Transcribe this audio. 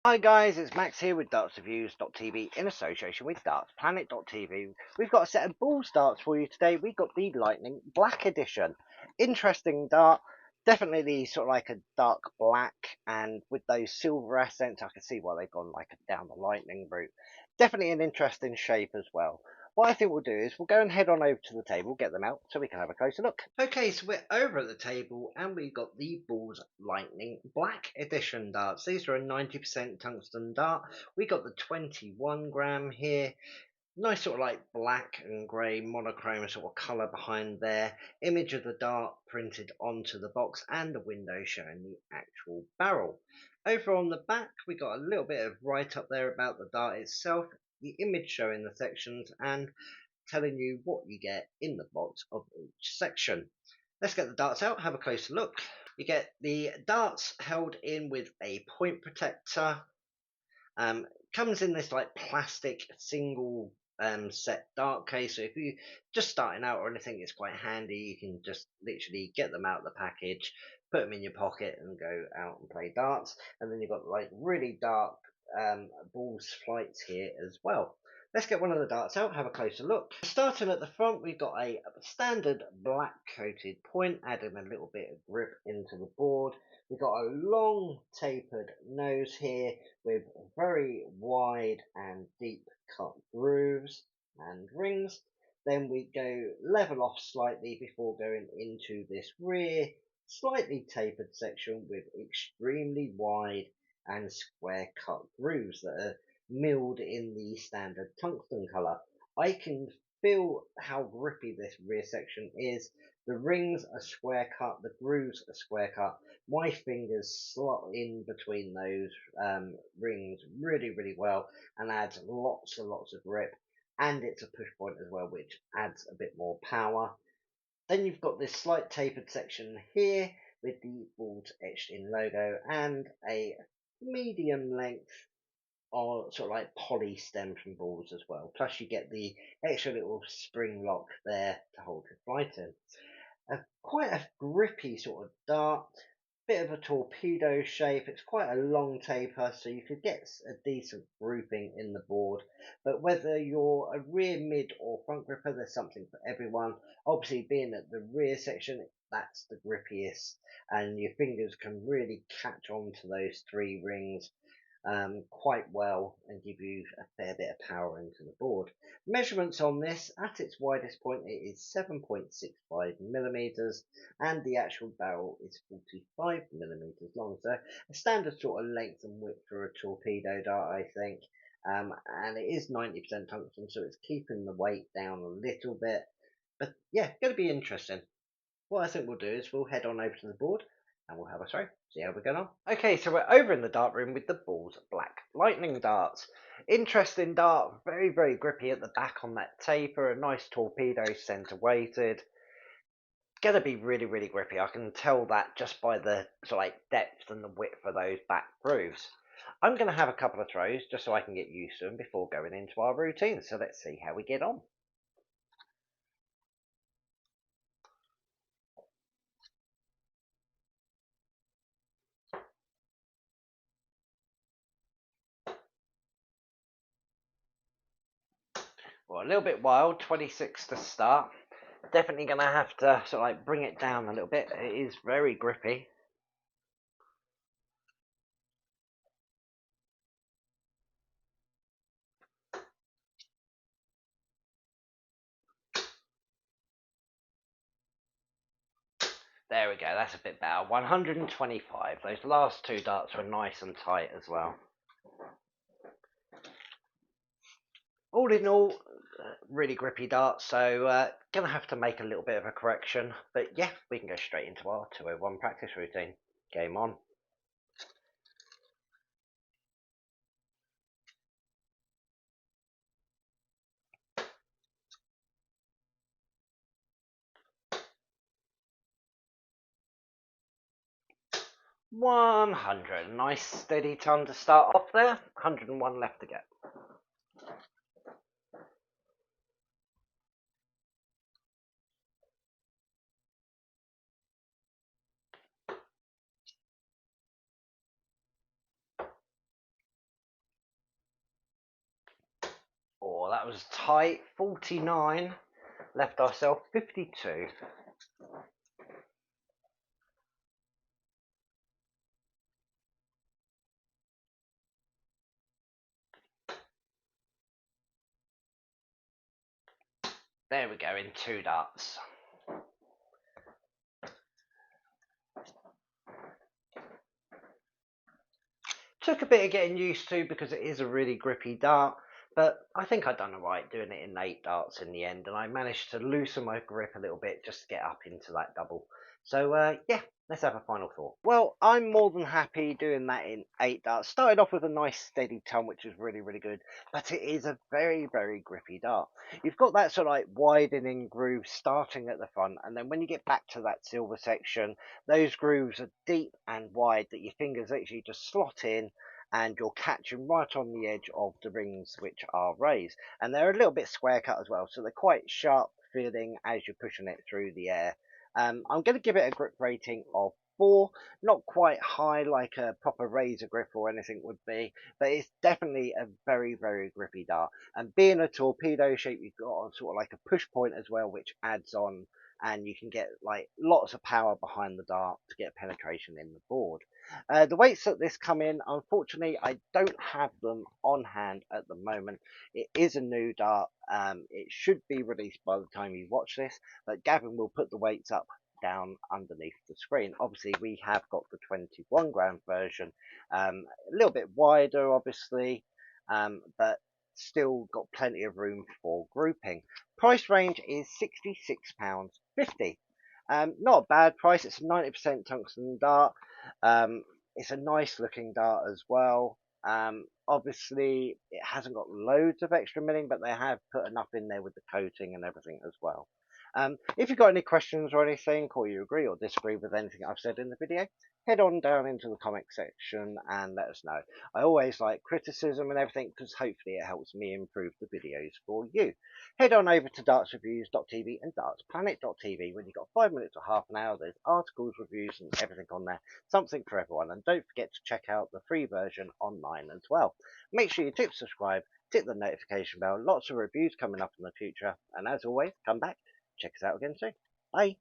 Hi guys, it's Max here with dartsreviews.tv in association with dartsplanet.tv. We've got a set of balls darts for you today. We've got the Lightning Black Edition. Interesting dart, definitely sort of like a dark black, and with those silver accents I can see why they've gone like down the lightning route. Definitely an interesting shape as well. What I think we'll do is we'll go and head on over to the table, get them out so we can have a closer look. Okay, so we're over at the table and we've got the Balls Lightning Black Edition darts. These are a 90% tungsten dart. We got the 21 gram here. Nice sort of like black and grey monochrome sort of colour behind there. Image of the dart printed onto the box and the window showing the actual barrel. Over on the back we got a little bit of write up there about the dart itself, the image showing the sections and telling you what you get in the box of each section. Let's get the darts out, have a closer look. You get the darts held in with a point protector. Um, Comes in this like plastic single set dart case, so if you just starting out or anything, it's quite handy. You can just literally get them out of the package, put them in your pocket, and go out and play darts. And then you've got like really dark balls flights here as well. Let's get one of the darts out, have a closer look. Starting at the front, we've got a standard black coated point, adding a little bit of grip into the board. We've got a long tapered nose here with very wide and deep cut grooves and rings. Then we go level off slightly before going into this rear, slightly tapered section with extremely wide and square cut grooves that are milled in the standard tungsten colour. I can feel how grippy this rear section is. The rings are square cut, the grooves are square cut. My fingers slot in between those rings really well and adds lots and lots of grip. And it's a push point as well, which adds a bit more power. Then you've got this slight tapered section here with the balls etched in logo and a medium length or sort of like poly stem from balls as well. Plus you get the extra little spring lock there to hold your flight in. Quite a grippy sort of dart, bit of a torpedo shape. It's quite a long taper, so you could get a decent grouping in the board. But whether you're a rear, mid, or front gripper, there's something for everyone. Obviously, being at the rear section, that's the grippiest, and your fingers can really catch on to those three rings quite well and give you a fair bit of power into the board. Measurements on this, at its widest point, it is 7.65 millimeters, and the actual barrel is 45 millimeters long. So a standard sort of length and width for a torpedo dart, I think. And it is 90% tungsten, so it's keeping the weight down a little bit. But yeah, going to be interesting. What I think we'll do is we'll head on over to the board and we'll have a throw, see how we get on. Okay, so we're over in the dart room with the Balls Black Lightning darts. Interesting dart, very grippy at the back on that taper, a nice torpedo centre weighted. Gonna be really grippy. I can tell that just by the sort of like depth and the width of those back grooves. I'm gonna have a couple of throws just so I can get used to them before going into our routine. So let's see how we get on. Well, a little bit wild, 26 to start. Definitely going to have to sort of like bring it down a little bit. It is very grippy. There we go, that's a bit better. 125. Those last two darts were nice and tight as well. All in all, really grippy dart, so gonna have to make a little bit of a correction. But yeah, we can go straight into our 201 practice routine. Game on. 100. Nice steady ton to start off there. 101 left to get. Oh, that was tight. 49. Left ourselves 52. There we go, in 2 darts. Took a bit of getting used to because it is a really grippy dart, but I think I'd done alright doing it in 8 darts in the end, and I managed to loosen my grip a little bit just to get up into that double. So yeah, let's have a final thought. Well, I'm more than happy doing that in 8 darts. Started off with a nice steady tum, which was really, really good, but it is a very, very grippy dart. You've got that sort of like widening groove starting at the front, and then when you get back to that silver section, those grooves are deep and wide that your fingers actually just slot in, and you're catching right on the edge of the rings which are raised. And they're a little bit square cut as well, so they're quite sharp feeling as you're pushing it through the air. I'm going to give it a grip rating of 4, not quite high like a proper razor grip or anything would be, but it's definitely a very, very grippy dart. And being a torpedo shape, you've got sort of like a push point as well, which adds on, and you can get like lots of power behind the dart to get penetration in the board. The weights that this come in, unfortunately, I don't have them on hand at the moment. It is a new dart. It should be released by the time you watch this, but Gavin will put the weights up down underneath the screen. Obviously, we have got the 21 gram version, a little bit wider, obviously, but still got plenty of room for grouping. Price range is £66.50. Not a bad price. It's a 90% tungsten dart. It's a nice looking dart as well. Obviously, it hasn't got loads of extra milling, but they have put enough in there with the coating and everything as well. If you've got any questions or anything, or you agree or disagree with anything I've said in the video, head on down into the comment section and let us know. I always like criticism and everything because hopefully it helps me improve the videos for you. Head on over to dartsreviews.tv and dartsplanet.tv. When you've got 5 minutes or half an hour, there's articles, reviews, and everything on there. Something for everyone. And don't forget to check out the free version online as well. Make sure you subscribe, tick the notification bell. Lots of reviews coming up in the future. And as always, come back, check us out again soon. Bye.